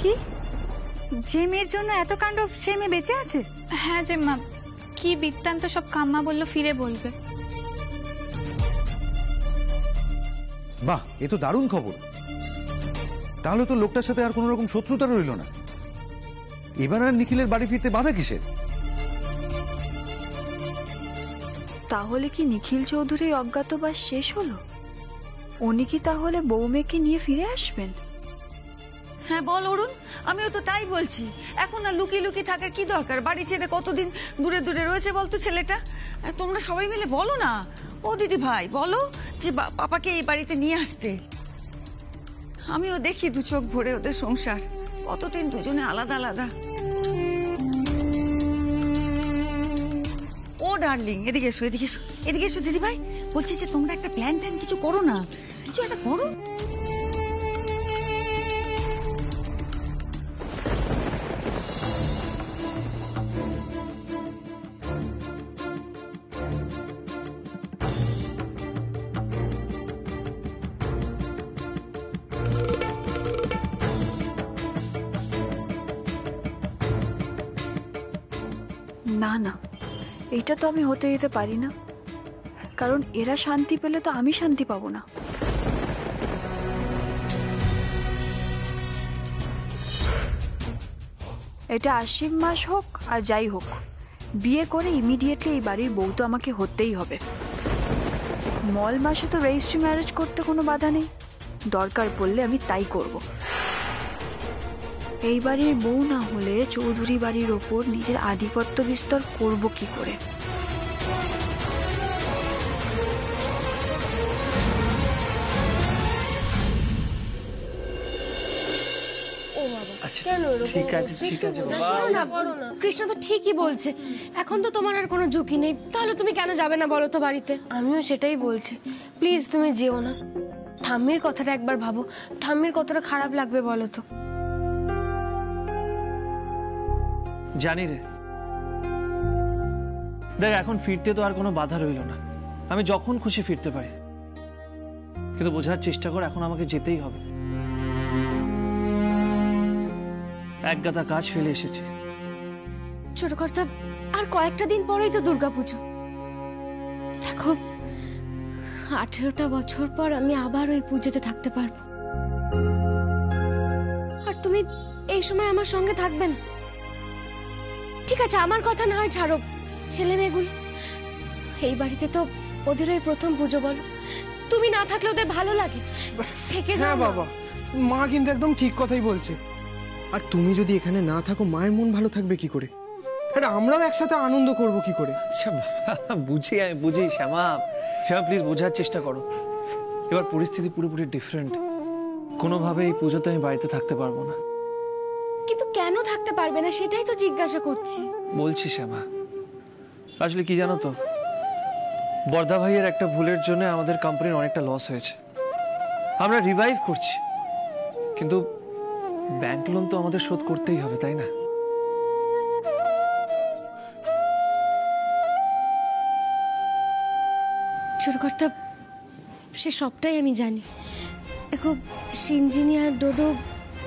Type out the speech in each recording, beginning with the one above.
কি যে মেয়ের জন্য এত কাণ্ড সে মেয়ে বেঁচে আছে? হ্যাঁ যে মা, কি বৃত্তান্ত সব কাম্মা বললো ফিরে বলবে। বাহ, এ তো দারুণ খবর। তাহলে তো লোকটার সাথে আর কোন রকম শত্রুতা রইল না। এবার আর নিখিলের বাড়ি ফিরতে বাধা কিসের? তাহলে কি নিখিল চৌধুরীর অজ্ঞাতবাস শেষ হলো? উনি কি তাহলে বৌমেকে নিয়ে ফিরে আসবেন? হ্যাঁ বল অরুণ, আমিও তো তাই বলছি। এখন আর লুকিয়ে লুকিয়ে থাকার কি দরকার? বাড়ি ছেড়ে কতদিন দূরে দূরে রয়েছে বলতো ছেলেটা। তোমরা সবাই মিলে বলো না, ও দিদি ভাই বলো যে পাপাকে এই বাড়িতে নিয়ে আসতে। আমিও দেখি দু চোখ ভরে ওদের সংসার, কতদিন দুজনে আলাদা আলাদা। ও ডার্লিং, এদিকে এসো, এদিকে এসো, এদিকে এসো দিদি ভাই। বলছি যে তোমরা একটা প্ল্যান ট্যান কিছু করো না, কিছু একটা করো। না না, এইটা তো আমি হতে দিতে পারি না, কারণ এরা শান্তি পেলে তো আমি শান্তি পাবো না। এটা আশ্বিন মাস হোক আর যাই হোক, বিয়ে করে ইমিডিয়েটলি এই বাড়ির বউ তো আমাকে হতেই হবে। মল মাসে তো রেজিস্ট্রি ম্যারেজ করতে কোনো বাধা নেই, দরকার পড়লে আমি তাই করব। এই বাড়ির বউ না হলে চৌধুরী বাড়ির ওপর নিজের আধিপত্য বিস্তার করব কি করে? কৃষ্ণ তো ঠিকই বলছে, এখন তো তোমার আর কোনো ঝুঁকি নেই, তাহলে তুমি কেন যাবে না বলো তো বাড়িতে? আমিও সেটাই বলছি, প্লিজ তুমি যেও না। ঠাম্মির কথাটা একবার ভাবো, ঠাম্মির কতটা খারাপ লাগবে বলো তো। জানি রে, দেখ এখন ফিরতে তো আর কোনো বাধা রইল না, আমি যখন খুশি ফিরতে পারি, কিন্তু বোঝার চেষ্টা কর এখন আমাকে যেতেই হবে। এক গাদা কাজ ফেলে এসেছি। ছোট কর্তা, আর কয়েকটা দিন পরেই তো দুর্গাপুজো। দেখো 18টা বছর পর আমি আবার ওই পুজোতে থাকতে পারবো, আর তুমি এই সময় আমার সঙ্গে থাকবে না। ঠিক আছে, আমার কথা না হয় ছাড়ো, ছেলে মেয়েগুলো এই বাড়িতে তো ওদের ওই প্রথম পুজো, বলো তুমি না থাকলে ওদের ভালো লাগে? থেকে যাও বাবা, মা কিন্তু একদম ঠিক কথাই বলছে। আর তুমি যদি এখানে না থাকো মায়ের মন ভালো থাকবে কি করে? আর আমরাও একসাথে আনন্দ করব কি করে? আচ্ছা বুঝি, আমি বুঝি শ্যামা, শ্যামা প্লিজ বোঝার চেষ্টা করো। এবার পরিস্থিতি পুরোপুরি ডিফারেন্ট, কোনোভাবে এই পুজোতে আমি বাড়িতে থাকতে পারবো না। কিন্তু কেন থাকতে পারবে না সেটাই তো জিজ্ঞাসা করছি। বলছি শ্যামা, আসলে কি জানো তো, বর্দা ভাইয়ের একটা ভুলের জন্য আমাদের কোম্পানির অনেকটা লস হয়েছে। আমরা রিভাইভ করছি, কিন্তু ব্যাংক লোন তো আমাদের শোধ করতেই হবে, তাই না? ছোট কর্তা, সে সবটাই আমি জানি। দেখো ইঞ্জিনিয়ার ডোডো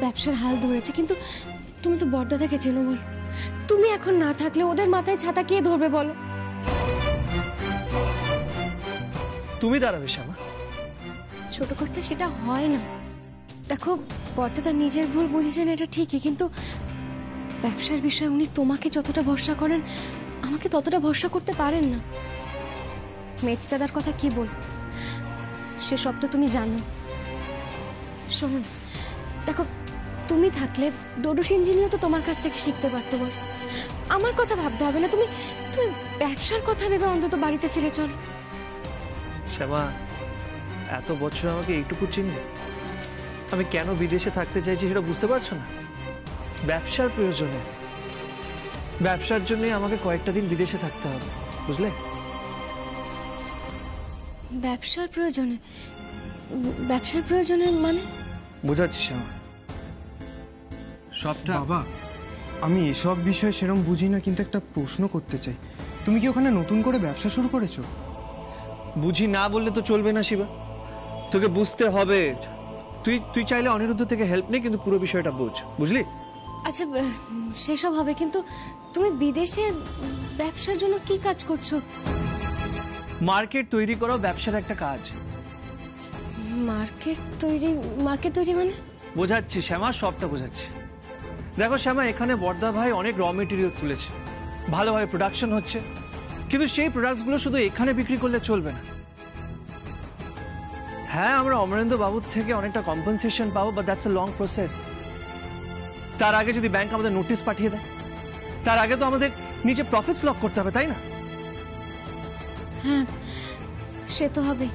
ব্যবসার হাল ধরেছে, কিন্তু তুমি তো বড়দাদাকে চেনো, বলো তুমি এখন না থাকলে ওদের মাথায় ছাতা কে ধরবে বলো? তুমি দাঁড়াবে শ্যামা। ছোট কর্তা, সেটা হয় না। দেখো বড়দাদা নিজের ভুল বুঝেছেন এটা ঠিকই, কিন্তু ব্যবসার বিষয়ে উনি তোমাকে যতটা ভরসা করেন আমাকে ততটা ভরসা করতে পারেন না। মেজদাদার কথা কি বল, সে সব তো তুমি জানো। শোনো, দেখো তুমি থাকলে ডোডোস ইঞ্জিনিয়ার তো তোমার কাছ থেকে শিখতে পারতো, বল আমার কথা ভাবতে হবে না। তুমি তুমি ব্যবসার কথা ভেবে অন্তত বাড়িতে ফিরে চলো। শ্যামা, এত বছর আমাকে এইটুকু চিনবে? আমি কেন বিদেশে থাকতে চাইছি সেটা বুঝতে পারছো না? ব্যবসার প্রয়োজনে, ব্যবসার জন্য আমাকে কয়েকটা দিন বিদেশে থাকতে হবে, বুঝলে? ব্যবসার প্রয়োজনে? ব্যবসার প্রয়োজনে মানে? বুঝাচ্ছি শ্যামা, সবটা। বাবা, আমি এসব বিষয়ে সেরকম বুঝি না, কিন্তু একটা প্রশ্ন করতে চাই। তুমি কি ওখানে নতুন করে ব্যবসা শুরু করেছো? বুঝি না বললে তো চলবে না শিবা, তোকে বুঝতে হবে। তুই চাইলে অনিরুদ্ধ থেকে হেল্প নে, কিন্তু পুরো বিষয়টা বুঝ, বুঝলি? আচ্ছা সেসব হবে, কিন্তু তুমি বিদেশে ব্যবসার জন্য কি কাজ করছো? মার্কেট তৈরি করা ব্যবসার একটা কাজ। মার্কেট তৈরি মানে? বোঝাচ্ছি শ্যামা, সবটা বোঝাচ্ছি। দেখো শ্যামা, এখানে বর্দা ভাই অনেক র মেটেরিয়ালস তুলেছে, ভালোভাবে প্রোডাকশন হচ্ছে, কিন্তু সেই প্রোডাক্টসগুলো শুধু এখানে বিক্রি করলে চলবে না। হ্যাঁ, আমরা অমরেন্দ্র বাবুর থেকে অনেকটা কম্পেনসেশন পাবো, but that's a long process. তার আগে যদি ব্যাংক আমাদের নোটিশ পাঠিয়ে দেয়, তার আগে তো আমাদের নিজে প্রফিটস লক করতে হবে, তাই না? হ্যাঁ, সে তো হবে।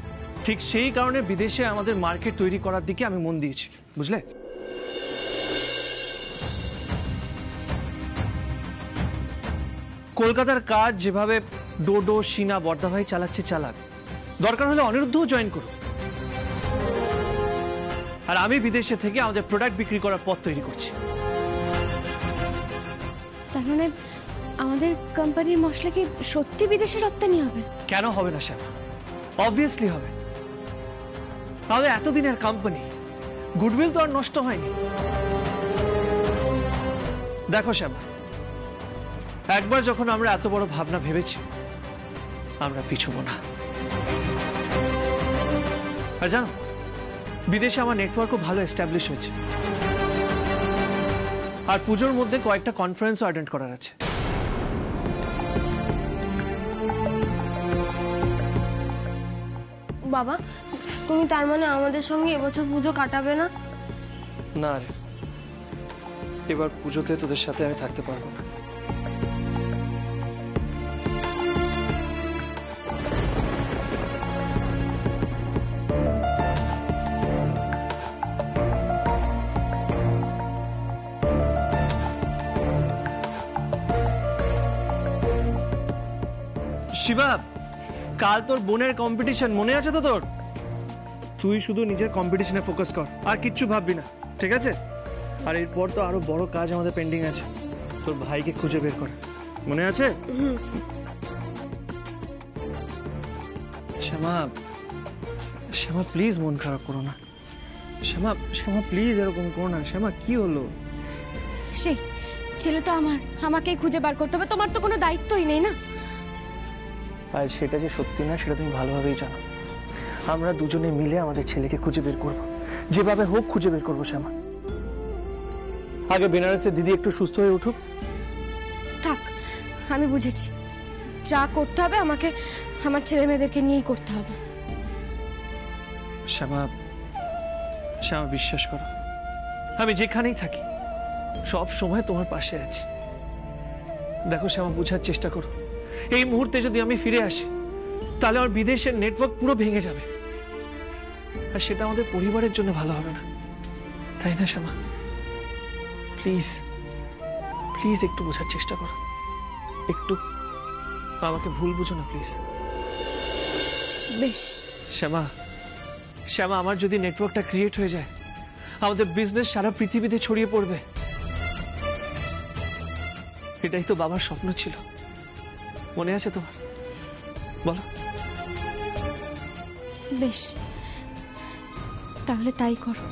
ঠিক সেই কারণে বিদেশে আমাদের মার্কেট তৈরি করার দিকে আমি মন দিয়েছি, বুঝলে? কলকাতার কাজ যেভাবে ডোডো, সিনা, বর্দা ভাই চালাচ্ছে চালাক, দরকার হলে অনিরুদ্ধও জয়েন করুক। আর আমি বিদেশে থেকে আমাদের প্রোডাক্ট বিক্রি করার পথ তৈরি করছি। তার মানে আমাদের কোম্পানির মশলা কি সত্যি বিদেশে রপ্তানি হবে? কেন হবে না শ্যামা? অবভিয়াসলি হবে। তাহলে এতদিনের কোম্পানি গুডউইল তো আর নষ্ট হয়নি। দেখো শ্যামা, একবার যখন আমরা এত বড় ভাবনা ভেবেছি, আমরা পিছুবো না। আর জানো, বিদেশে আমার নেটওয়ার্কও ভালো এস্টাবলিশ হয়েছে, আর পুজোর মধ্যে কয়েকটা কনফারেন্সও অ্যাটেন্ড করার আছে। বাবা, তুমি তার মানে আমাদের সঙ্গে এবছর পুজো কাটাবে না? না রে, এবার পুজোতে তোদের সাথে আমি থাকতে পারবো না। শিবা, কাল তোর বোনের কম্পিটিশন মনে আছে তো তোর? তুই শুধু নিজের কম্পিটিশনে ফোকাস কর, আর কিচ্ছু ভাববি না, ঠিক আছে? আর এরপর তো আরো বড় কাজ আমাদের পেন্ডিং আছে, তোর ভাইকে খুঁজে বের কর, মনে আছে? শ্যামা, শ্যামা প্লিজ মন খারাপ করো না। শ্যামা, শ্যামা প্লিজ এরকম করো না। শ্যামা, কি হলো? সেই ছেলে তো আমাকেই খুঁজে বার করতে হবে, তোমার তো কোনো দায়িত্বই নেই না। আর সেটা যে সত্যি না, সেটা তুমি ভালোভাবেই জানো। আমরা দুজনে মিলে আমাদের ছেলেকে খুঁজে বের করব, যেভাবে হোক খুঁজে বের করবো। শ্যামা, আগে বেনারসের দিদি একটু সুস্থ হয়ে উঠুক। থাক, আমি বুঝেছি, যা করতে হবে আমাকে আমার ছেলে মেয়েদেরকে নিয়েই করতে হবে। শ্যামা, শ্যামা বিশ্বাস করো, আমি যেখানেই থাকি সব সময় তোমার পাশে আছি। দেখো শ্যামা, বোঝার চেষ্টা করো, এই মুহূর্তে যদি আমি ফিরে আসি, তাহলে আমার বিদেশের নেটওয়ার্ক পুরো ভেঙে যাবে, আর সেটা আমাদের পরিবারের জন্য ভালো হবে না, তাই না শ্যামা? প্লিজ প্লিজ একটু বোঝার চেষ্টা করো, একটু আমাকে ভুল বুঝো না প্লিজ। বেশ শ্যামা, শ্যামা, আমার যদি নেটওয়ার্কটা ক্রিয়েট হয়ে যায়, আমাদের বিজনেস সারা পৃথিবীতে ছড়িয়ে পড়বে। এটাই তো বাবার স্বপ্ন ছিল, মনে আছে তোমার? বলো। বেশ, তাহলে তাই করো।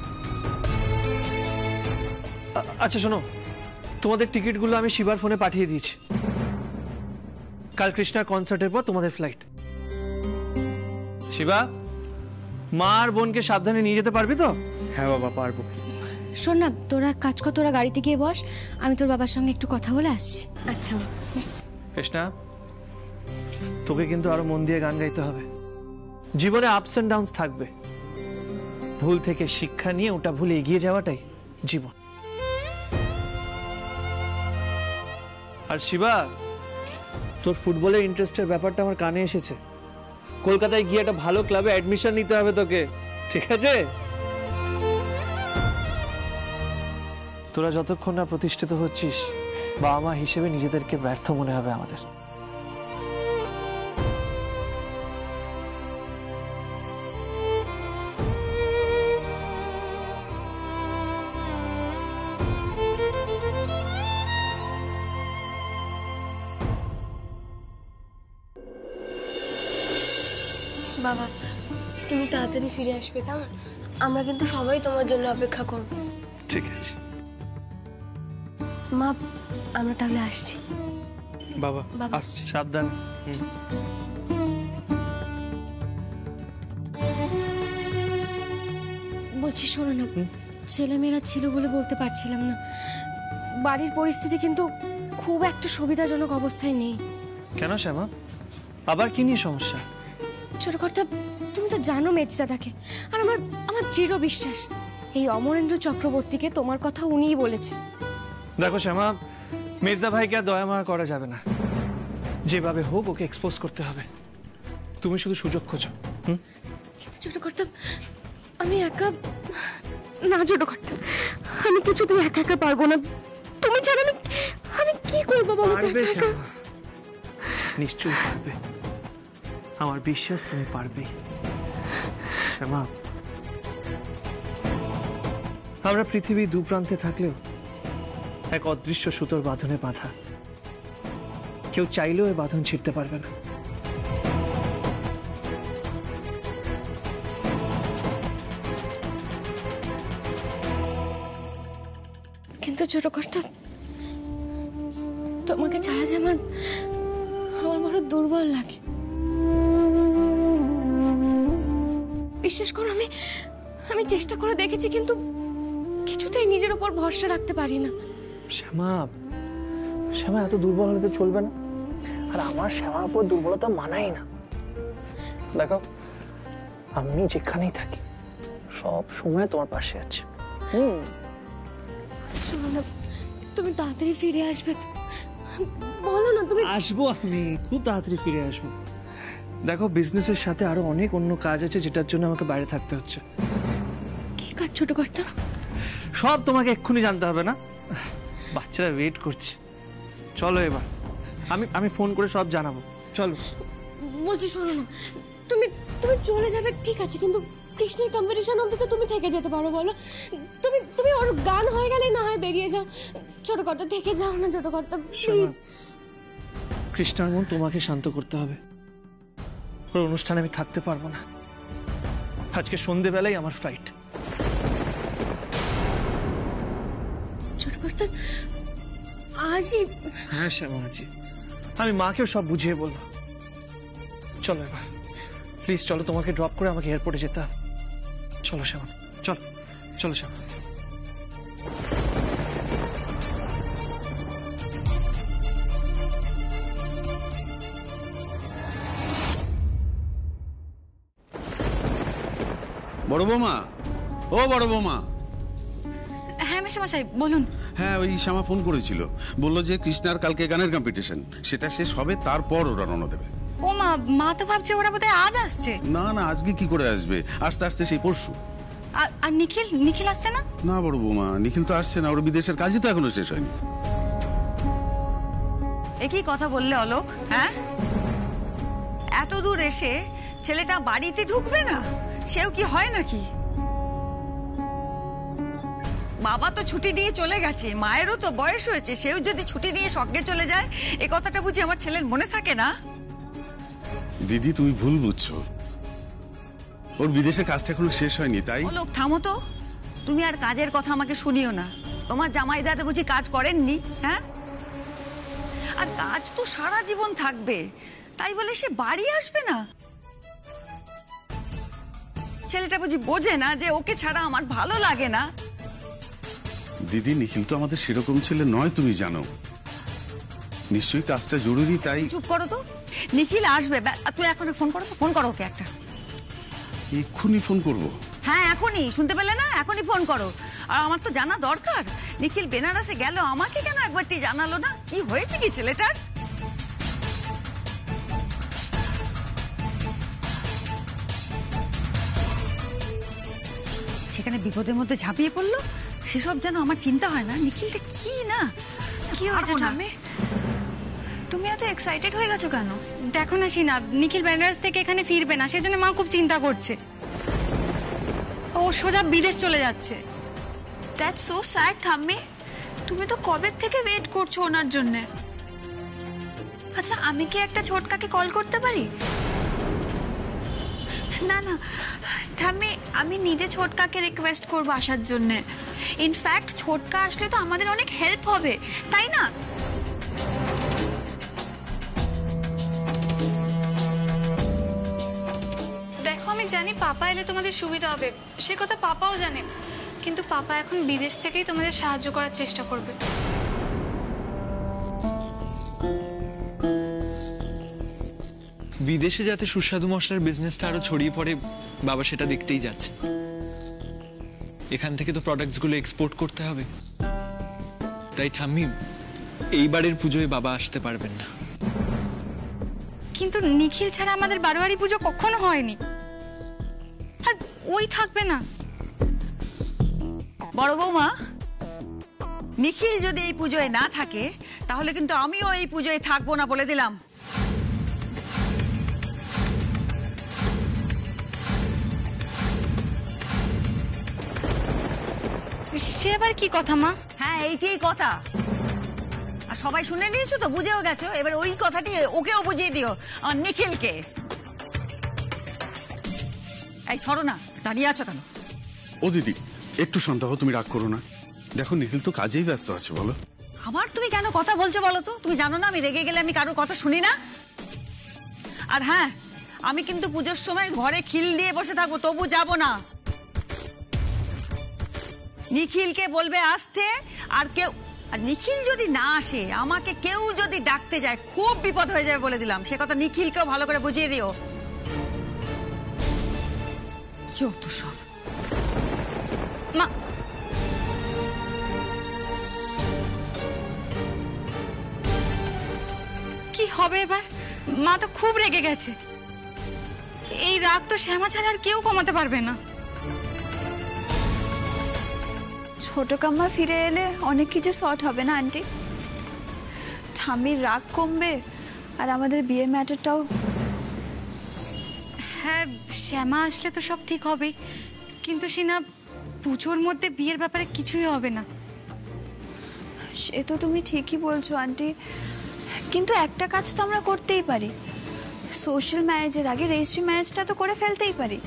আচ্ছা শোনো, তোমাদের টিকিটগুলো আমি শিবার ফোনে পাঠিয়ে দিয়েছি। কাল কৃষ্ণার কনসার্টের পর তোমাদের ফ্লাইট। শিবা, মা আর বোনকে সাবধানে নিয়ে যেতে পারবি তো? হ্যাঁ বাবা, পারবো। শোন না, তোরা কাজ কর, তোরা গাড়িতে গিয়ে বস, আমি তোর বাবার সঙ্গে একটু কথা বলে আসছি। আচ্ছা কৃষ্ণা, তোকে কিন্তু আরো মন দিয়ে গান গাইতে হবে। জীবনে আপস এন্ড ডাউনস থাকবে, ভুল থেকে শিক্ষা নিয়ে ওটা ভুলে এগিয়ে যাওয়াটাই জীবন। আর শিবা, তোর ফুটবলের ইন্টারেস্টের ব্যাপারটা আমার কানে এসেছে। কলকাতায় গিয়ে একটা ভালো ক্লাবে অ্যাডমিশন নিতে হবে তোকে, ঠিক আছে? তোরা যতক্ষণ না প্রতিষ্ঠিত হচ্ছিস, বাবা মা হিসেবে নিজেদেরকে ব্যর্থ মনে হবে আমাদের। বাবা, তুমি তাড়াতাড়ি ফিরে আসবে, কেমন? আমরা কিন্তু সবাই তোমার জন্য অপেক্ষা করব। ঠিক আছে মা, আমরা তাহলে আসছি। বাবা বাবা। আসছি। সাবধান। বলছি শোনো না, ছেলেমেয়েরা ছিল বলে বলতে পারছিলাম না, বাড়ির পরিস্থিতি কিন্তু খুব একটা সুবিধাজনক অবস্থায় নেই। কেন শ্যামা, আবার কি নিয়ে সমস্যা? ছোট কর্তা, তুমি তো জানো মেজদাদাকে, আর আমার আমার দৃঢ় বিশ্বাস এই অমরেন্দ্র চক্রবর্তীকে তোমার কথা উনিই বলেছে। দেখো শ্যামা, মেজদা ভাইকে আর দয়া মায়া করা যাবে না, যেভাবে হোক ওকে এক্সপোজ করতে হবে। তুমি শুধু সুযোগ খোঁজো। ছোট কর্তা, আমি একা না, ছোট কর্তা আমি কিছুতেই একা একা পারবো না। তুমি ছাড়া আমি কি করবো বলো তো? পারবে শ্যামা, নিশ্চয়ই পারবে, আমার বিশ্বাস তুমি পারবে। শ্যামা, আমরা পৃথিবীর দুপ্রান্তে থাকলেও এক অদৃশ্য সুতোর বাঁধনে বাঁধা, কেউ চাইলেও এই বাঁধন ছিঁড়তে পারবে না। কিন্তু ছোট কর্তা, তোমাকে ছাড়া যে আমার বড় দুর্বল লাগে। বিশ্বাস করো, আমি চেষ্টা করে দেখেছি, কিন্তু কিছুতেই নিজের উপর ভরসা রাখতে পারি না। শ্যামা, শ্যামা এত দুর্বল হলে তো চলবে না, আর আমার শ্যামার উপর দুর্বলতা মানাই না। দেখো, আমি যেখানেই থাকি সব সময় তোমার পাশে আছি। শোনো না, তুমি তাড়াতাড়ি ফিরে আসবে তো? বলো না তুমি। আসবো, আমি খুব তাড়াতাড়ি ফিরে আসবো। দেখো, বিজনেসের সাথে আরো অনেক অন্য কাজ আছে যেটার জন্য আমাকে বাইরে থাকতে হচ্ছে। কি কাজ ছোট কর্তা? সব তোমাকে এক্ষুনি জানতে হবে না, বাচ্চারা ওয়েট করছে। চলো এবার, আমি ফোন করে সব জানাবো। চলো। বলছি শোনো না, তুমি চলে যাবে ঠিক আছে, কিন্তু কৃষ্ণের কম্পিটিশন অবধি তো তুমি থেকে যেতে পারো। বলো, তুমি ওর গান হয়ে গেলে না হয় বেরিয়ে যাও। ছোট কর্তা, থেকে যাও না ছোট কর্তা, প্লিজ। কৃষ্ণার মন তোমাকে শান্ত করতে হবে, ওর অনুষ্ঠানে আমি থাকতে পারবো না। আজকে সন্ধেবেলায় আমার ফ্লাইট। ছোট কর্তা, আজই? হ্যাঁ শ্যামা, আজই। আমি মাকেও সব বুঝিয়ে বলবো। চলো এবার, প্লিজ চলো, তোমাকে ড্রপ করে আমাকে এয়ারপোর্টে যেতে হবে। চলো শ্যামা, চলো চলো শ্যামা। বড় বৌমা, ও বড় বৌমা। হ্যাঁ মেশামশাই বলুন। হ্যাঁ, ওই শ্যামা ফোন করেছিল, বললো যে কৃষ্ণার কালকে গানের কম্পিটিশন, সেটা শেষ হবে তারপর ওরা রওনা দেবে। ও মা তো ভাবছে ওরা বোধহয় আজ আসছে। না না, আজকে কি করে আসবে, আস্তে আস্তে সেই পরশু। আর নিখিল আসছে না? না বড় বৌমা, নিখিল তো আসছে না, ওর বিদেশের কাজই তো এখনো শেষ হয়নি। একই কথা বললে অলোক? হ্যাঁ, এত দূর এসে ছেলেটা বাড়িতে ঢুকবে না, সেও কি হয় নাকি? বাবা তো ছুটি দিয়ে চলে গেছে, মায়েরও তো বয়স হয়েছে, সেও যদি ছুটি দিয়ে সঙ্গে চলে যায়, এ কথাটা বুঝি আমার ছেলের মনে থাকে না? দিদি, তুমি ভুল বুঝছো, ওর বিদেশের কাজটা এখনো শেষ হয়নি। তাই অলোক থামো তো, তুমি আর কাজের কথা আমাকে শুনিও না। তোমার জামাই দাদা বুঝি কাজ করেননি? হ্যাঁ, আর কাজ তো সারা জীবন থাকবে, তাই বলে সে বাড়ি আসবে না? ছেলেটা বুঝি বোঝে না যে ওকে ছাড়া আমার ভালো লাগে না? দিদি, নিখিল তো আমাদের সেরকম ছেলে নয়, তুমি জানো। নিশ্চয়ই কাজটা জরুরি, তাই। চুপ করো তো, নিখিল আসবে। তুই এখনই ফোন করো, ফোন করো ওকে একটা। এক্ষুনি ফোন করব? হ্যাঁ এখনই, শুনতে পেলে না? এখনই ফোন করো। আর আমার তো জানা দরকার, নিখিল বেনারসে গেল, আমাকে কেন একবারটি জানালো না? কি হয়েছে কি ছেলেটার? সেখানে বিপদের মধ্যে ঝাঁপিয়ে পড়লো, সেসব যেন আমার চিন্তা হয় না। নিখিলটা কি না, কি হয়েছে ঠাম্মি? তুমি এত এক্সাইটেড হয়ে গেছো কেন? দেখো না সিনা, নিখিল বেনারস থেকে এখানে ফিরবে না, সেজন্য মা খুব চিন্তা করছে। ও সোজা বিদেশ চলে যাচ্ছে। দ্যাটস সো স্যাড ঠাম্মি, তুমি তো কবে থেকে ওয়েট করছো ওনার জন্য। আচ্ছা, আমি কি একটা ছোটকাকে কল করতে পারি? না না ঠাম্মি, আমি নিজে ছোটকাকে রিকোয়েস্ট করবো আসার জন্যে। ইনফ্যাক্ট ছোটকা আসলে তো আমাদের অনেক হেল্প হবে, তাই না? দেখো আমি জানি পাপা এলে তোমাদের সুবিধা হবে, সে কথা পাপাও জানে, কিন্তু পাপা এখন বিদেশ থেকেই তোমাদের সাহায্য করার চেষ্টা করবে। বিদেশে যাতে সুস্বাদু মশলার বিজনেসটা আরো ছড়িয়ে পড়ে, বাবা সেটা দেখতেই যাচ্ছে। এখান থেকে তো প্রোডাক্টসগুলো এক্সপোর্ট করতে হবে। তাই ঠাম্মি, এইবারের পুজোয় বাবা আসতে পারবেন না। কিন্তু নিখিল ছাড়া আমাদের বারোয়ারি পুজো কখনো হয়নি, আর ওই থাকবে না। বড় বৌমা, নিখিল যদি এই পুজোয় না থাকে তাহলে কিন্তু আমিও এই পুজোয় থাকবো না, বলে দিলাম। সে আবার কি কথা মা? হ্যাঁ, এইটাই কথা। আর সবাই শুনে নিয়েছো তো, বুঝেও গেছো। এবার ওই কথাটি ওকেও বুঝিয়ে দিও, আর নিখিলকে। এই ছড়ো না, দাঁড়িয়ে আছো কেন? ও দিদি, একটু শান্ত হও, তুমি রাগ করো না। দেখো নিখিল তো কাজেই ব্যস্ত আছে, বলো। আবার তুমি কেন কথা বলছো বলো তো? তুমি জানো না আমি রেগে গেলে আমি কারোর কথা শুনি না। আর হ্যাঁ, আমি কিন্তু পুজোর সময় ঘরে খিল দিয়ে বসে থাকবো, তবু যাব না। নিখিলকে বলবে আসতে। আর নিখিল যদি না আসে, আমাকে কেউ যদি ডাকতে যায়, খুব বিপদ হয়ে যাবে বলে দিলাম। সে কথা নিখিলকেও ভালো করে বুঝিয়ে দিও। যত সব। মা, কি হবে এবার? মা তো খুব রেগে গেছে। এই রাগ তো শ্যামা ছাড়া আর কেউ কমাতে পারবে না। ছোট কাম্মা ফিরে এলে অনেক কিছু শর্ট হবে না আন্টি? ঠাম্মির রাগ কমবে আর আমাদের বিয়ের ম্যাটারটাও। হ্যাঁ, শ্যামা আসলে তো সব ঠিক হবেই, কিন্তু সিনা পুজোর মধ্যে বিয়ের ব্যাপারে কিছুই হবে না। সে তো তুমি ঠিকই বলছো আন্টি, কিন্তু একটা কাজ তো আমরা করতেই পারি। সোশ্যাল ম্যারেজের আগে রেজিস্ট্রি ম্যারেজটা তো করে ফেলতেই পারি।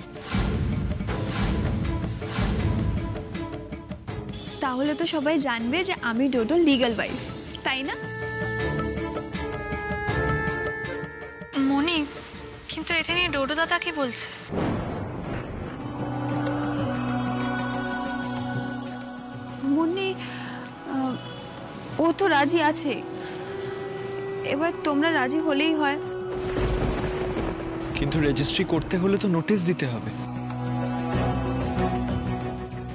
তাহলে তো সবাই জানবে যে আমি ডোডো লিগ্যাল ওয়াইফ, তাই না? মনি, কিন্তু এটা নিয়ে ডোডো দাদা কি বলছে? মুন্নি, ও তো রাজি আছে। এবার তোমরা রাজি হলেই হয়। কিন্তু রেজিস্ট্রি করতে হলে তো নোটিশ দিতে হবে।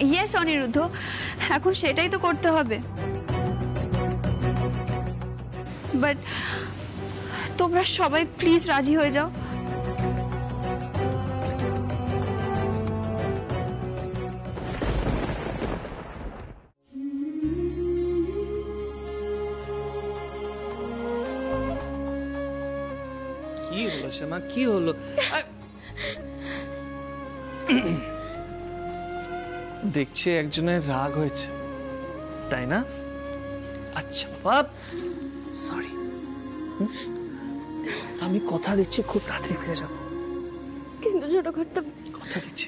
ইয়েস অনিরুদ্ধ, এখন সেটাই তো করতে হবে। বাট তোমরা সবাই প্লিজ রাজি হয়ে যাও। কি হলো শ্যামা, কি হলো? দেখছি একজনের রাগ হয়েছে, তাই না? আচ্ছা বাবা, সরি। আমি কথা দিচ্ছি খুব তাড়াতাড়ি ফিরে যাবো। কিন্তু ছোট কর্তা, কথা দিচ্ছি।